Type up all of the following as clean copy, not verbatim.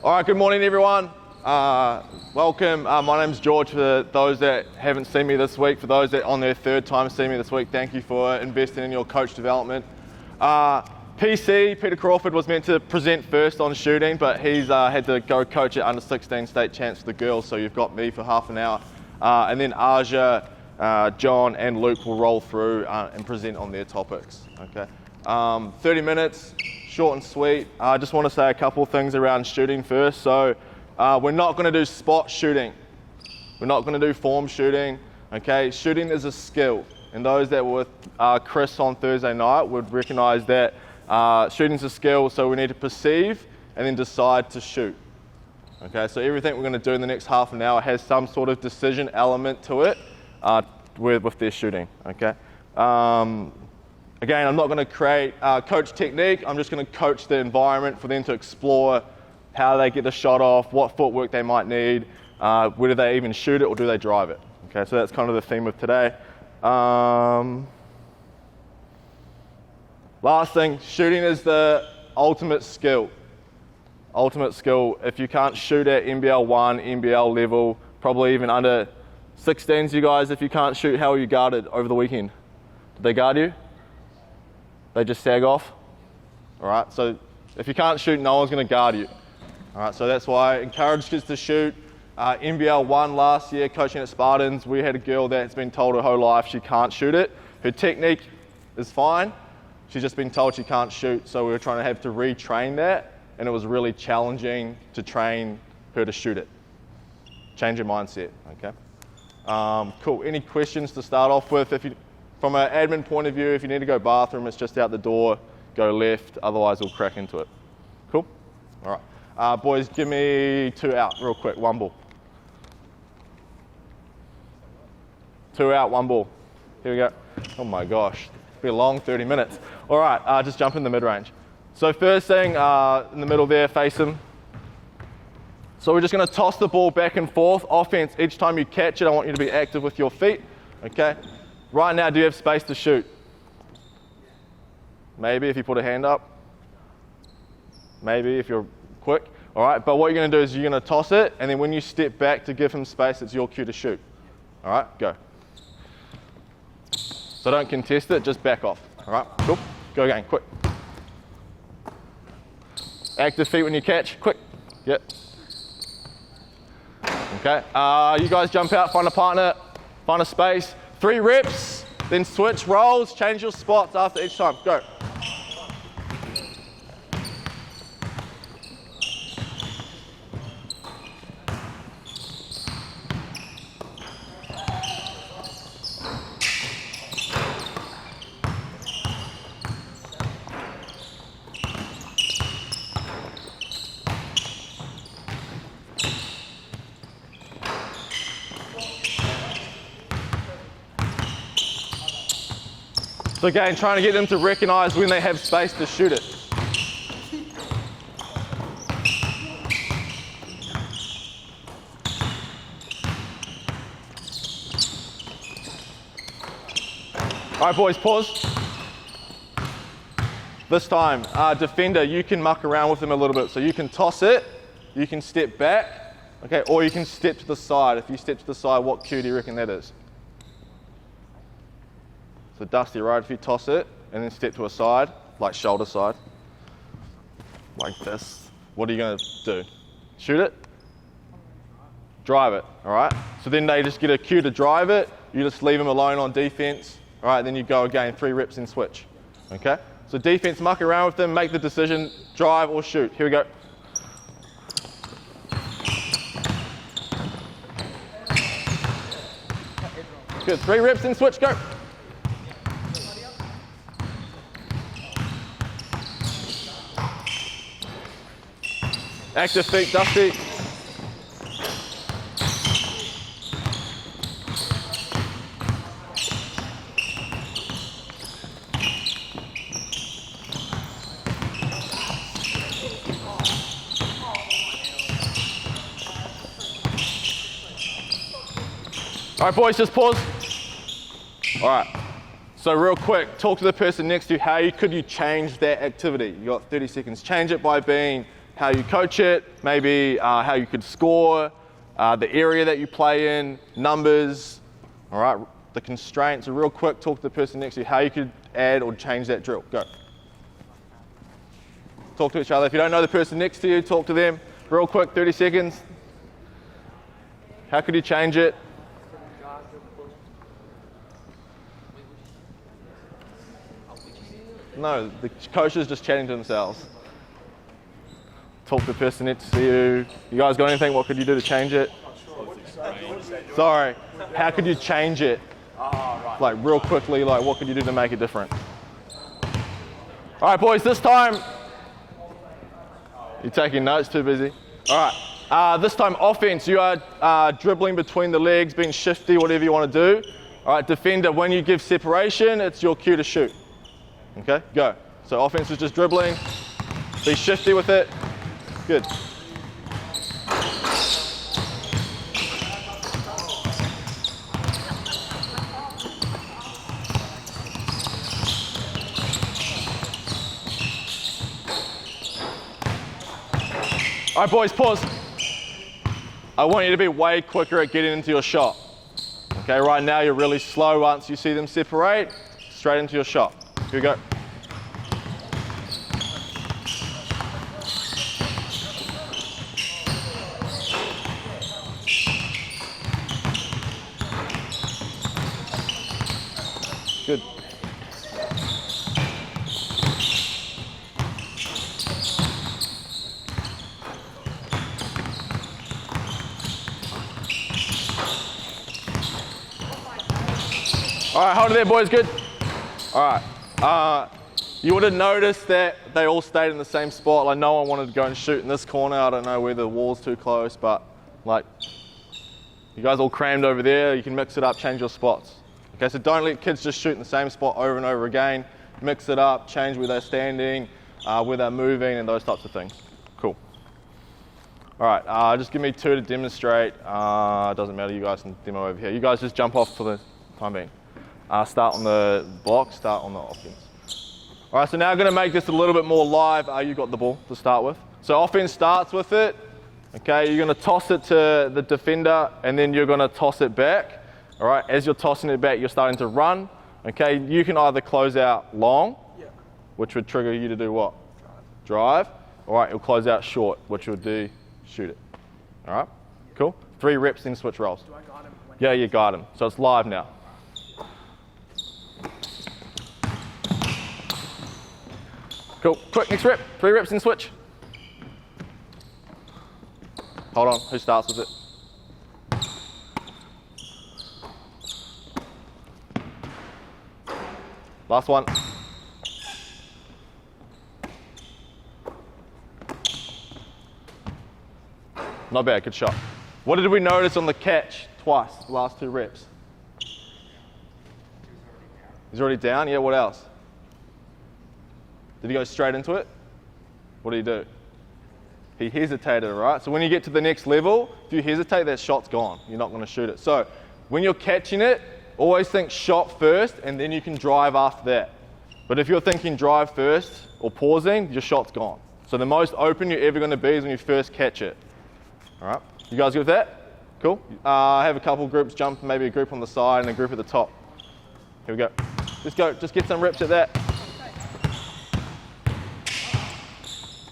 All right, good morning, everyone. Welcome. My name's George. For those that haven't seen me this week, for those that on their third time seeing me this week, thank you for investing in your coach development. PC, Peter Crawford, was meant to present first on shooting, but he's had to go coach at under 16 state champs for the girls, so you've got me for half an hour. And then Aja, John and Luke will roll through and present on their topics. Okay. 30 minutes. Short and sweet. I just want to say a couple of things around shooting first. So we're not going to do spot shooting. We're not going to do form shooting. Okay, shooting is a skill. And those that were with Chris on Thursday night would recognize that shooting's a skill, so we need to perceive and then decide to shoot. Okay, so everything we're going to do in the next half an hour has some sort of decision element to it with their shooting. Okay. Again, I'm not going to create coach technique. I'm just going to coach the environment for them to explore how they get the shot off, what footwork they might need, whether they even shoot it or do they drive it. Okay, so that's kind of the theme of today. Last thing, shooting is the ultimate skill. Ultimate skill. If you can't shoot at NBL1, NBL level, probably even under 16s, you guys, if you can't shoot, how are you guarded over the weekend? Did they guard you? They just sag off. All right, so if you can't shoot, no one's going to guard you. All right, so that's why I encourage kids to shoot. NBL1 last year, coaching at Spartans, we had a girl that's been told her whole life she can't shoot it. Her technique is fine. She's just been told she can't shoot, so we were trying to have to retrain that, and it was really challenging to train her to shoot it. Change your mindset, okay? Cool, any questions to start off with? From an admin point of view, if you need to go bathroom, it's just out the door, go left, otherwise we'll crack into it. Cool? All right. Boys, give me 2 out real quick, 1 ball. 2 out, 1 ball. Here we go. Oh my gosh, it'll be a long 30 minutes. All right, just jump in the mid-range. So first thing, in the middle there, face him. So we're just gonna toss the ball back and forth. Offense, each time you catch it, I want you to be active with your feet, okay? Right now, do you have space to shoot? Maybe if you put a hand up. Maybe if you're quick. All right, but what you're going to do is you're going to toss it, and then when you step back to give him space, it's your cue to shoot. All right, go. So don't contest it, just back off. All right, cool. Go again, quick. Active feet when you catch, quick. Yep. Okay, you guys jump out, find a partner, find a space. 3 reps, then switch rolls, change your spots after each time. Go. So again, trying to get them to recognize when they have space to shoot it. All right, boys, pause. This time, defender, you can muck around with them a little bit. So you can toss it, you can step back, okay, or you can step to the side. If you step to the side, what cue do you reckon that is? So Dusty, right, if you toss it and then step to a side, like shoulder side, like this, what are you going to do? Shoot it? Drive it, all right? So then they just get a cue to drive it, you just leave them alone on defense, all right, then you go again, 3 reps and switch, okay? So defense, muck around with them, make the decision, drive or shoot. Here we go. Good, 3 reps and switch, go. Active feet, Dusty. All right, boys, just pause. All right, so real quick, talk to the person next to you. How could you change that activity? You got 30 seconds. Change it by being how you coach it, maybe how you could score, the area that you play in, numbers, all right, the constraints. So real quick, talk to the person next to you, how you could add or change that drill. Go. Talk to each other. If you don't know the person next to you, talk to them. Real quick, 30 seconds. How could you change it? No, the coach is just chatting to themselves. Talk to the person next to you. You guys got anything? What could you do to change it? Sorry. How could you change it? Like real quickly, like what could you do to make it different? All right, boys, this time. You're taking notes, too busy. All right, this time offense. You are dribbling between the legs, being shifty, whatever you want to do. All right, defender, when you give separation, it's your cue to shoot. Okay, go. So offense is just dribbling. Be shifty with it. Good. All right, boys, pause. I want you to be way quicker at getting into your shot. Okay, right now you're really slow once you see them separate. Straight into your shot. Here we go. Good. All right, hold it there, boys. Good. All right. You would have noticed that they all stayed in the same spot. Like no one wanted to go and shoot in this corner. I don't know where the wall's too close, but like you guys all crammed over there. You can mix it up, change your spots. Okay, so don't let kids just shoot in the same spot over and over again. Mix it up, change where they're standing, where they're moving, and those types of things. Cool. All right, just give me 2 to demonstrate. Doesn't matter, you guys can demo over here. You guys just jump off for the time being. Start on the block, start on the offense. All right, so now I'm going to make this a little bit more live. You got the ball to start with. So offense starts with it. Okay, you're going to toss it to the defender, and then you're going to toss it back. All right, as you're tossing it back, you're starting to run. Okay, you can either close out long, which would trigger you to do what? Drive. All right, you'll close out short, which would do shoot it. All right, cool. 3 reps, then switch rolls. Do I guard him? Yeah, you guard him. So it's live now. Cool. Quick, next rep. 3 reps and switch. Hold on. Who starts with it? Last one. Not bad. Good shot. What did we notice on the catch twice, the last 2 reps? He's already down? Yeah, what else? Did he go straight into it? What did he do? He hesitated, right? So when you get to the next level, if you hesitate, that shot's gone. You're not going to shoot it. So when you're catching it, always think shot first, and then you can drive after that. But if you're thinking drive first or pausing, your shot's gone. So the most open you're ever going to be is when you first catch it. All right? You guys good with that? Cool. Have a couple groups jump, maybe a group on the side and a group at the top. Here we go. Let's go. Just get some reps at that.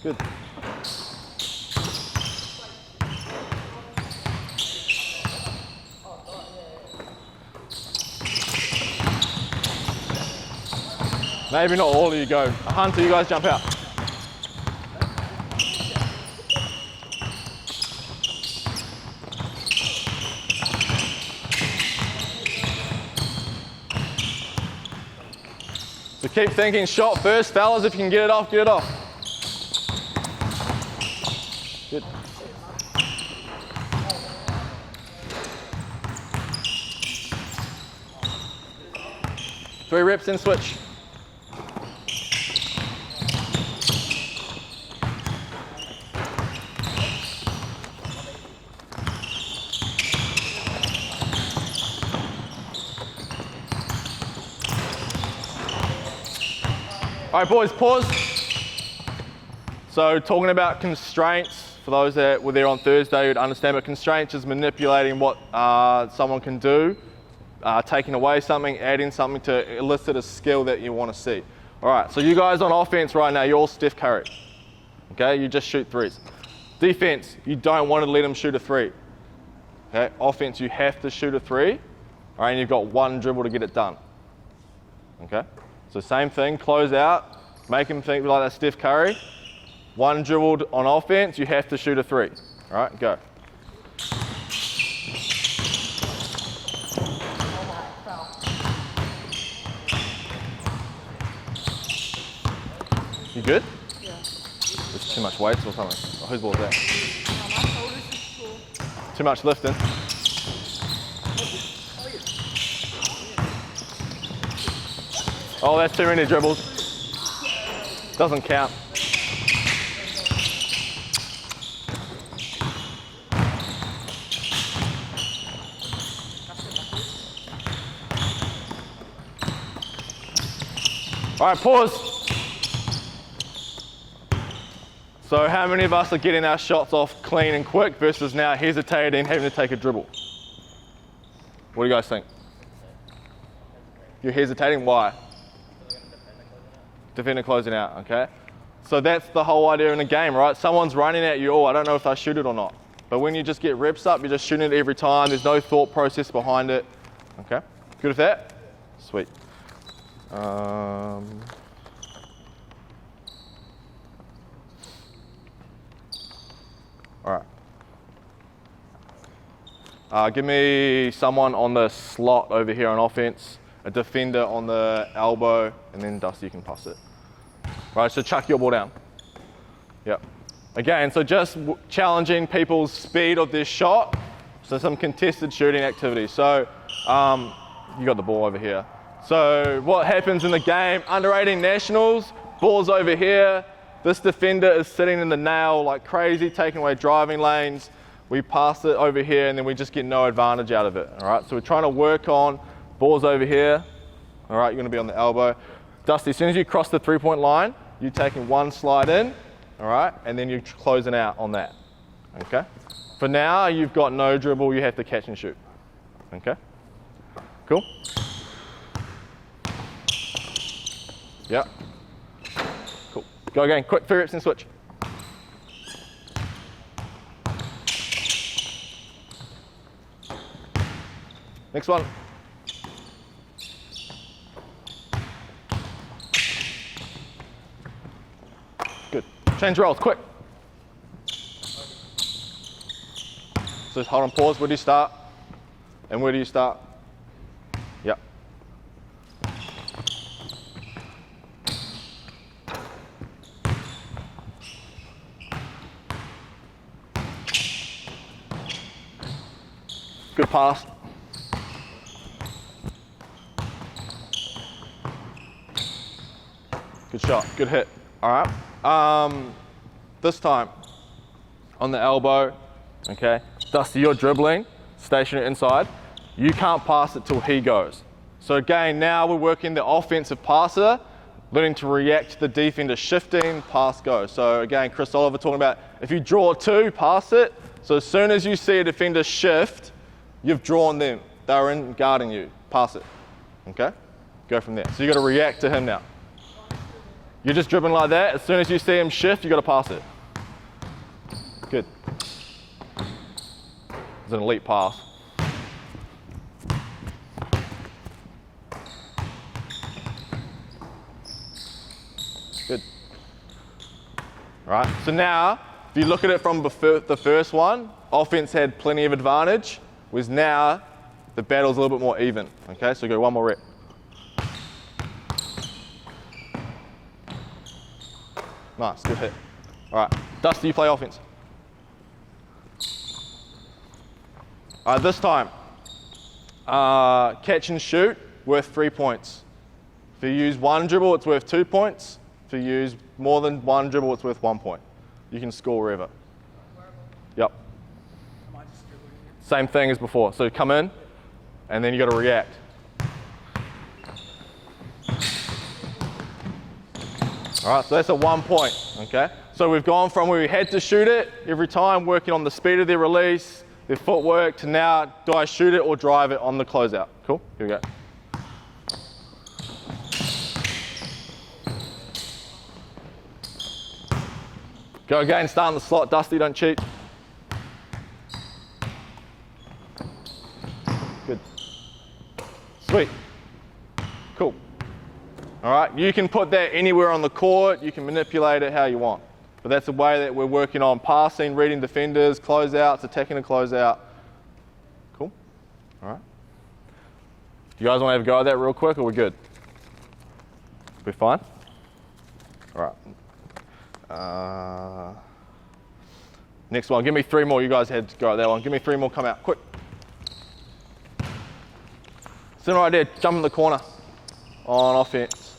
Good. Maybe not all of you go. Hunter, you guys jump out. So keep thinking shot first, fellas. If you can get it off, get it off. Good. Three reps and switch. All right, boys, pause. So talking about constraints, for those that were there on Thursday, you'd understand, but constraints is manipulating what someone can do, taking away something, adding something to elicit a skill that you want to see. All right, so you guys on offense right now, you're all Steph Curry. Okay, you just shoot threes. Defense, you don't want to let them shoot a three. Okay, offense, you have to shoot a three. All right, and you've got one dribble to get it done. Okay, so same thing, close out, make them think like that Steph Curry. One dribbled on offense, you have to shoot a three. All right, go. You good? Yeah. There's too much weight or something. Oh, whose ball is that? My shoulders is full. Too much lifting. Oh, that's too many dribbles. Doesn't count. All right, pause. So how many of us are getting our shots off clean and quick versus now hesitating, having to take a dribble? What do you guys think? You're hesitating, why? Defender closing out, okay? So that's the whole idea in a game, right? Someone's running at you, oh, I don't know if they shoot it or not. But when you just get reps up, you're just shooting it every time. There's no thought process behind it, okay? Good with that? Sweet. All right. Give me someone on the slot over here on offense, a defender on the elbow, and then Dusty, you can pass it. Right, so chuck your ball down. Yep. Again, so just challenging people's speed of this shot. So some contested shooting activity. So you got the ball over here. So what happens in the game, under 18 nationals, ball's over here. This defender is sitting in the nail like crazy, taking away driving lanes. We pass it over here and then we just get no advantage out of it, all right? So we're trying to work on, ball's over here, all right, you're gonna be on the elbow. Dusty, as soon as you cross the three-point line, you're taking one slide in, all right, and then you're closing out on that, okay? For now, you've got no dribble, you have to catch and shoot, okay? Cool? Yep. Cool. Go again, quick, 3 reps and switch. Next one. Good. Change roles, quick. So just hold on, pause. Where do you start? And where do you start? Yep. Good pass. Good shot, good hit. All right. This time on the elbow, okay. Dusty, you're dribbling, stationary inside. You can't pass it till he goes. So again, now we're working the offensive passer, learning to react to the defender shifting, pass, go. So again, Chris Oliver talking about if you draw 2, pass it. So as soon as you see a defender shift, you've drawn them. They're in guarding you. Pass it. Okay? Go from there. So you got to react to him now. You're just dribbling like that. As soon as you see him shift, you got to pass it. Good. It's an elite pass. Good. All right. So now, if you look at it from the first one, offense had plenty of advantage. Whereas now, the battle's a little bit more even. Okay, so go one more rep. Nice, good hit. All right, Dusty, you play offense. All right, this time, catch and shoot, worth 3 points. If you use one dribble, it's worth 2 points. If you use more than one dribble, it's worth 1 point. You can score wherever. Yep. Same thing as before. So come in, and then you got to react. All right, so that's a 1 point, okay? So we've gone from where we had to shoot it every time, working on the speed of their release, their footwork, to now, do I shoot it or drive it on the closeout? Cool, here we go. Go again, start in the slot, Dusty, don't cheat. Good. Sweet. Cool. All right, you can put that anywhere on the court, you can manipulate it how you want. But that's the way that we're working on passing, reading defenders, closeouts, attacking a closeout. Cool. All right. You guys want to have a go at that real quick, or we're good? We're fine? All right. Next one, give me 3 more. You guys had to go at that one. Give me 3 more, come out, quick. Sit right there, jump in the corner on offense.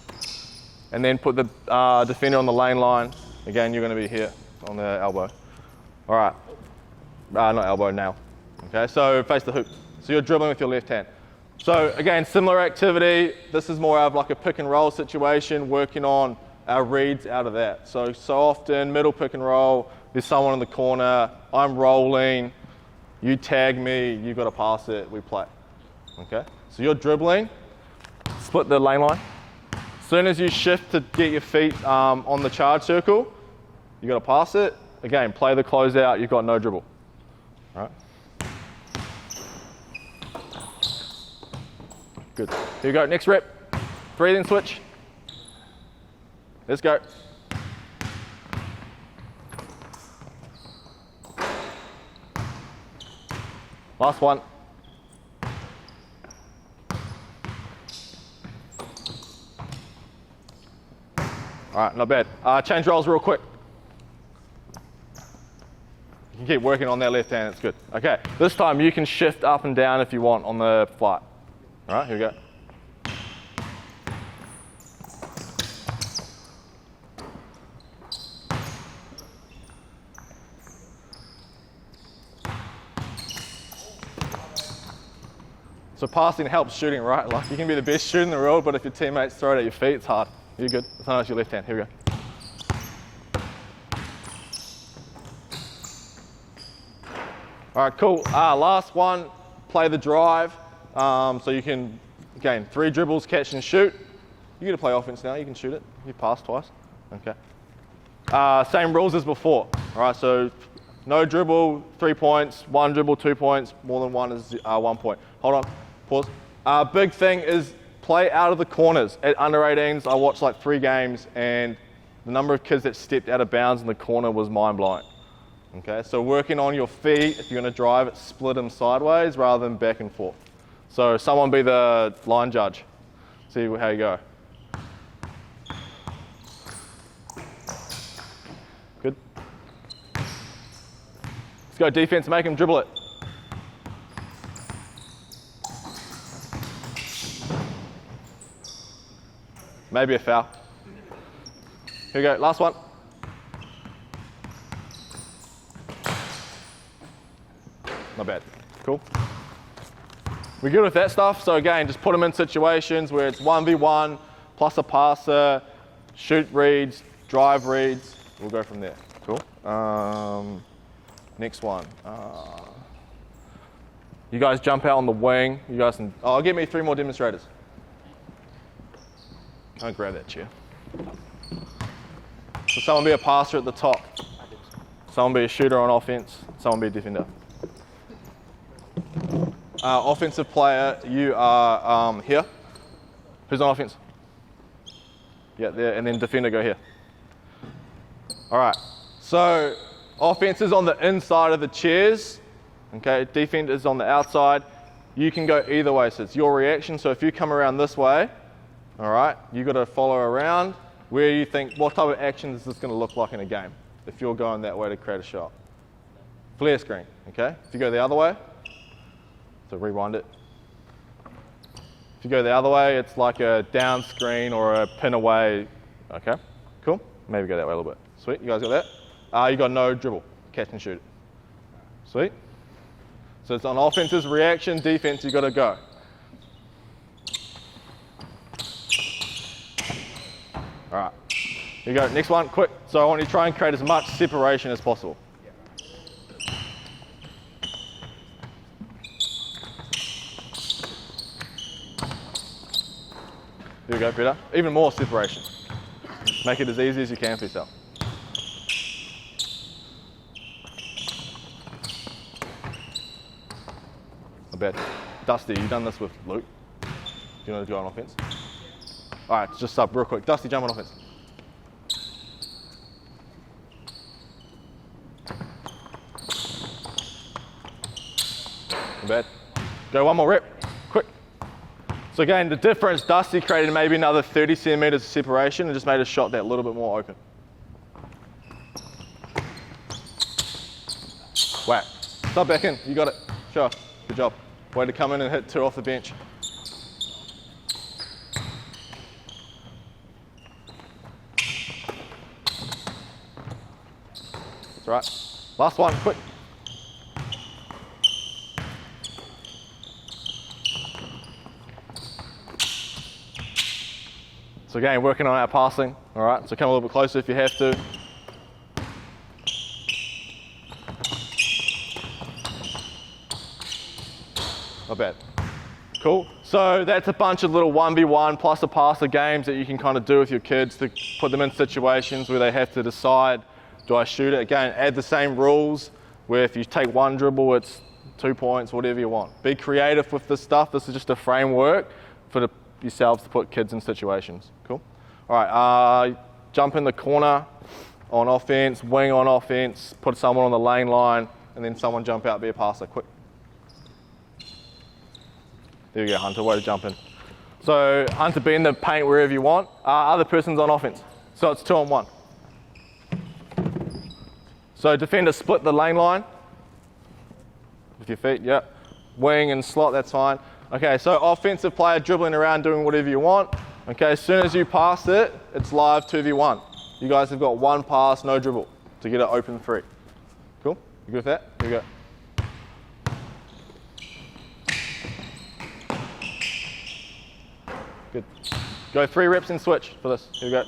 And then put the defender on the lane line. Again, you're gonna be here on the elbow. All right, not elbow, nail. Okay, so face the hoop. So you're dribbling with your left hand. So again, similar activity. This is more of like a pick and roll situation, working on our reads out of that. So often, middle pick and roll, there's someone in the corner, I'm rolling, you tag me, you've got to pass it, we play. Okay? So you're dribbling, split the lane line. As soon as you shift to get your feet on the charge circle, you got to pass it. Again, play the closeout, you've got no dribble. All right? Good. Here you go, next rep. Breathing switch. Let's go. Last one. All right, not bad. Change rolls real quick. You can keep working on that left hand, it's good. Okay, this time you can shift up and down if you want on the flight. All right, here we go. So passing helps shooting, right? Like you can be the best shooter in the world, but if your teammates throw it at your feet, it's hard. You're good. Sometimes your left hand. Here we go. All right, cool. Last one, play the drive. So you can, again, 3 dribbles, catch and shoot. You get to play offense now. You can shoot it. You pass twice. Okay. Same rules as before. All right, so no dribble, 3 points. 1 dribble, 2 points. More than 1 is 1 point. Hold on. Pause. Big thing is play out of the corners. At under 18s, I watched like 3 games, and the number of kids that stepped out of bounds in the corner was mind-blowing. Okay, so working on your feet, if you're going to drive it, split them sideways rather than back and forth. So someone be the line judge. See how you go. Good. Let's go defense, make him dribble it. Maybe a foul. Here we go, last one. Not bad, cool. We're good with that stuff, so again, just put them in situations where it's 1v1, plus a passer, shoot reads, drive reads, we'll go from there, cool. Next one. You guys jump out on the wing, you guys can, give me 3 more demonstrators. Don't grab that chair. So someone be a passer at the top. Someone be a shooter on offense. Someone be a defender. Offensive player, you are here. Who's on offense? Yeah, there, and then defender, go here. All right, so offense is on the inside of the chairs. Okay, defense is on the outside. You can go either way, so it's your reaction. So if you come around this way, all right, you got to follow around where you think, what type of action is this going to look like in a game if you're going that way to create a shot. Flare screen, okay? If you go the other way, so rewind it. If you go the other way, it's like a down screen or a pin away, okay? Cool, maybe go that way a little bit. Sweet, you guys got that? You got no dribble, catch and shoot. Sweet. So it's on offense's reaction, defense, you got to go. All right, Here you go, next one, quick. So I want you to try and create as much separation as possible. Here we go, better. Even more separation. Make it as easy as you can for yourself. Not bad. Dusty, you've done this with Luke. Do you want to go on offense? All right, just sub real quick. Dusty, jump on offense. Not bad. Go one more rep, quick. So again, the difference, Dusty created maybe another 30 centimeters of separation and just made a shot that little bit more open. Whack. Sub back in, you got it. Sure, good job. Way to come in and hit 2 off the bench. That's right. Last one, quick. So again, working on our passing, all right? So come a little bit closer if you have to. Not bad. Cool. So that's a bunch of little 1v1 plus a passer games that you can kind of do with your kids to put them in situations where they have to decide, do I shoot it? Again, add the same rules where if you take one dribble, it's 2 points, whatever you want. Be creative with this stuff. This is just a framework for yourselves to put kids in situations. Cool. All right, jump in the corner on offense, wing on offense, put someone on the lane line, and then someone jump out, be a passer, quick. There you go, Hunter, way to jump in. So Hunter, be in the paint wherever you want. Other person's on offense, so it's 2-on-1. So defender split the lane line with your feet, yeah. Wing and slot, that's fine. Okay, so offensive player dribbling around, doing whatever you want. Okay, as soon as you pass it, it's live 2v1. You guys have got one pass, no dribble, to get it open 3. Cool? You good with that? Here we go. Good. Go 3 reps and switch for this. Here we go.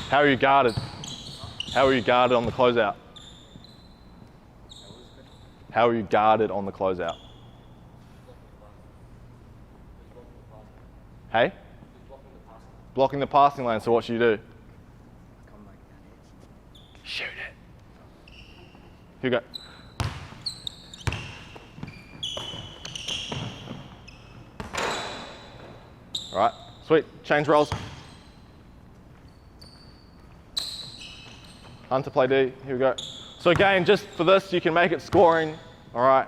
How are you guarded? How are you guarded on the closeout? How are you guarded on the closeout? Hey? Blocking the passing lane, so what should you do? Shoot it. Here you go. All right, sweet. Change roles. Hunter play D, here we go. So again, just for this, you can make it scoring. All right,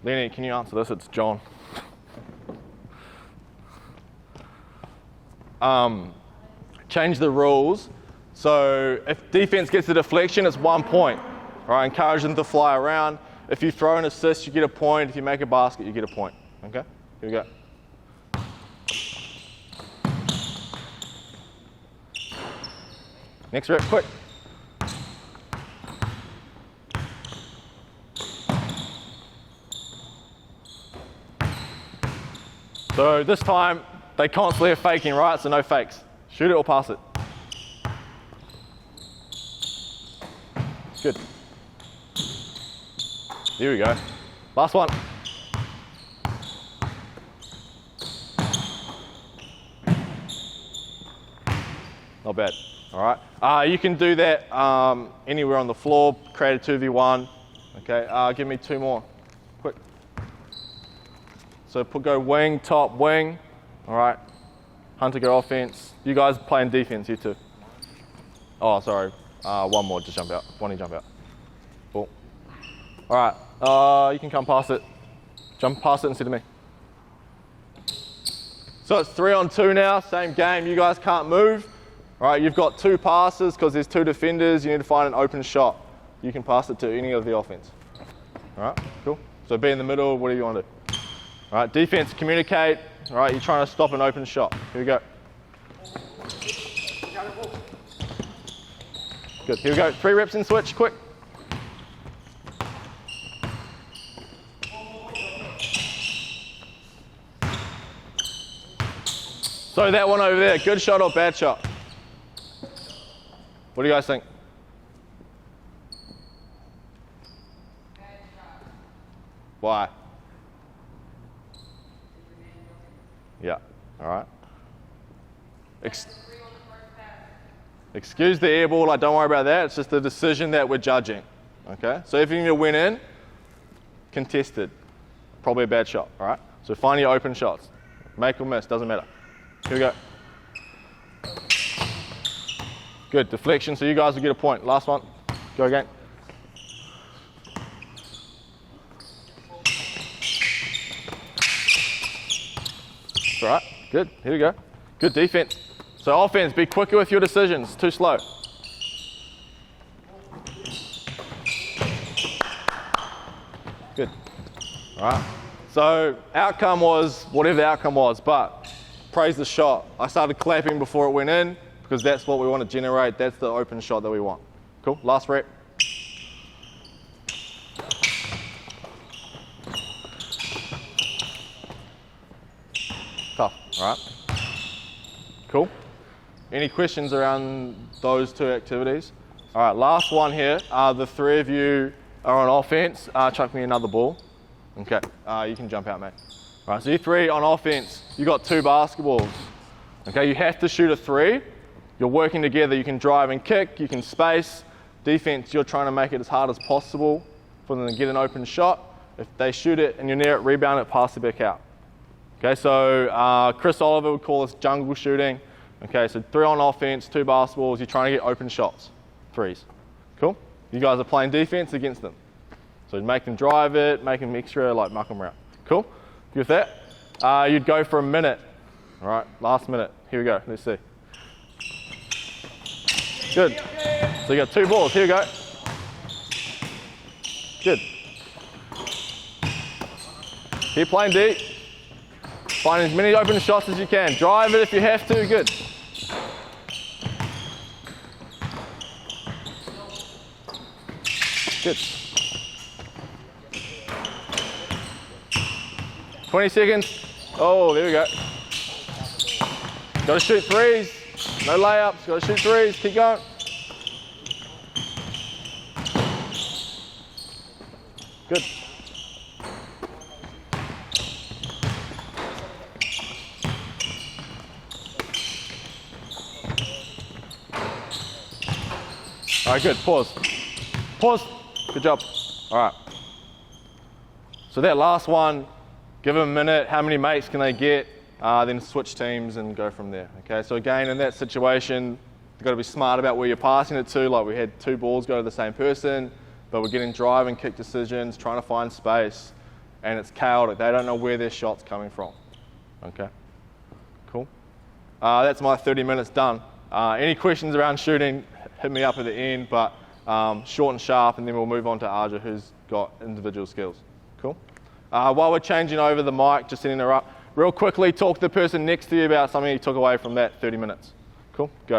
Lenny, can you answer this? It's John. Change the rules. So if defense gets a deflection, it's 1 point. All right, encourage them to fly around. If you throw an assist, you get a point. If you make a basket, you get a point. Okay, here we go. Next rep, quick. So this time, they constantly are faking, right? So no fakes. Shoot it or pass it. Good. Here we go. Last one. Not bad. All right. You can do that anywhere on the floor. Create a 2v1. Okay. Give me 2 more. Quick. So go wing, top, wing. All right. Hunter go offense. You guys playing defense, you two. Oh, sorry. 1 more, just jump out. 1 jump out. Cool. All right. You can come past it. Jump past it instead of me. So it's 3-on-2 now. Same game. You guys can't move. All right. You've got 2 passes because there's 2 defenders. You need to find an open shot. You can pass it to any of the offense. All right. Cool. So be in the middle. Whatever you want to do. All right, defense, communicate. All right, you're trying to stop an open shot. Here we go. Good, here we go. 3 reps and switch, quick. So that one over there, good shot or bad shot? What do you guys think? Why? Yeah, all right. Excuse the air ball, don't worry about that. It's just the decision that we're judging. Okay, so if you went in, contested, probably a bad shot, all right? So find your open shots. Make or miss, doesn't matter. Here we go. Good, deflection, so you guys will get a point. Last one, go again. All right, good, here we go. Good defense. So offense, be quicker with your decisions, too slow. Good, all right. So outcome was whatever the outcome was, but praise the shot. I started clapping before it went in because that's what we want to generate. That's the open shot that we want. Cool, last rep. Tough, all right. Cool. Any questions around those two activities? All right, last one here. The three of you are on offense. Chuck me another ball. Okay, you can jump out, mate. All right, so you three on offense, you got 2 basketballs. Okay, you have to shoot a 3. You're working together. You can drive and kick, you can space. Defense, you're trying to make it as hard as possible for them to get an open shot. If they shoot it and you're near it, rebound it, pass it back out. Okay, so Chris Oliver would call this jungle shooting. Okay, so 3 on offense, 2 basketballs, you're trying to get open shots, 3s. Cool? You guys are playing defense against them. So make them drive it, make them extra, muck them around. Cool? You with that? You'd go for a minute. All right, last minute. Here we go, let's see. Good. So you got 2 balls, here we go. Good. Keep playing deep. Find as many open shots as you can. Drive it if you have to, good. Good. 20 seconds. Oh, there we go. Got to shoot 3s. No layups. Got to shoot 3s. Keep going. Good. All right, good. Pause. Pause. Good job. All right. So that last one, give them a minute. How many mates can they get? Then switch teams and go from there. Okay. So again, in that situation, you've got to be smart about where you're passing it to. Like we had 2 balls go to the same person, but we're getting drive and kick decisions, trying to find space, and it's chaotic. They don't know where their shot's coming from. Okay. Cool. That's my 30 minutes done. Any questions around shooting? Hit me up at the end, but short and sharp, and then we'll move on to Arja, who's got individual skills. Cool? While we're changing over the mic, just setting her up, real quickly talk to the person next to you about something you took away from that 30 minutes. Cool? Go.